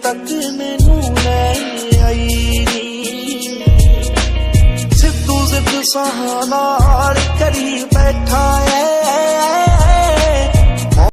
तक मैनू ले आई नी। सिद्धू जिद सां नाल करी बैठा है